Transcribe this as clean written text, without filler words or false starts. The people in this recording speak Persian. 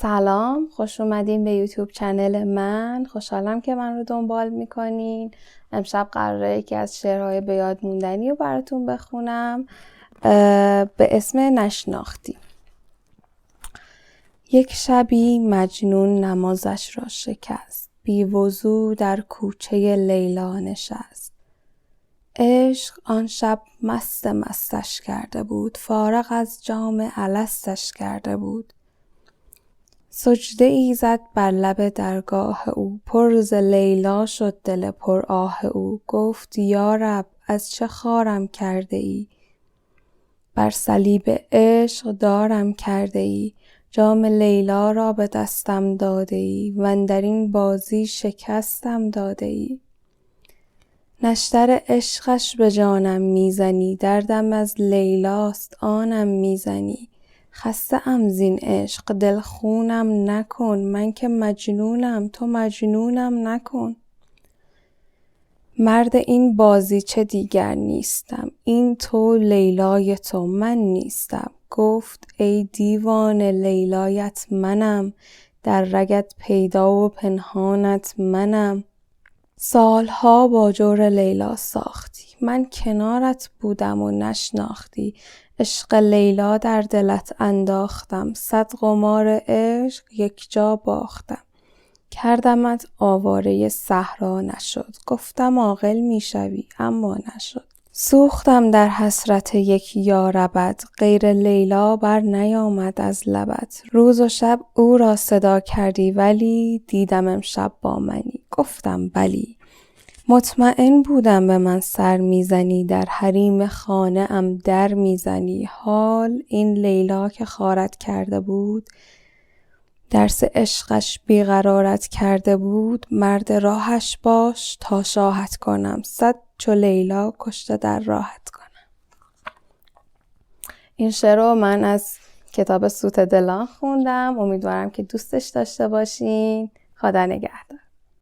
سلام، خوش اومدین به یوتیوب چنل من. خوشحالم که من رو دنبال میکنین. امشب قراره یکی از شعرهای به یاد موندنی رو براتون بخونم به اسم نشناختی. یک شبی مجنون نمازش را شکست، بی وضو در کوچه لیلا نشست. عشق آن شب مستش کرده بود، فارغ از جام الستش کرده بود. سجده ای زد بر لب درگاه او، پر ز لیلا شد دل پر آه او. گفت یا رب از چه خارم کرده ای، بر صلیب عشق دارم کرده ای. جام لیلا را به دستم داده ای، واندرین بازی شکستم داده ای. نشتر عشقش به جانم میزنی، دردم از لیلاست آنم میزنی. خسته ام زین عشق دل خونم نکن، من که مجنونم تو مجنونم نکن. مرد این بازیچه دیگر نیستم، این تو لیلای تو من نیستم. گفت ای دیوانه لیلایت منم، در رگت پیدا و پنهانت منم. سالها با جور لیلا ساختی، من کنارت بودم و نشناختی. عشق لیلا در دلت انداختم، صد قمار عشق یک جا باختم. کردمت آواره صحرا نشد، گفتم عاقل میشوی اما نشد. سوختم در حسرت یک یار ابد، غیر لیلا بر نیامد از لبت. روز و شب او را صدا کردی ولی، دیدم امشب با منی گفتم بلی. مطمئن بودم به من سر میزنی، در حریم خانه ام در میزنی. حال این لیلا که خارت کرده بود، درس عشقش بیقرارت کرده بود. مرد راهش باش تا شاهت کنم، صد چو لیلا کشته در راهت کنم. این شعر رو من از کتاب سوت دلان خوندم. امیدوارم که دوستش داشته باشین. خدا نگهدار.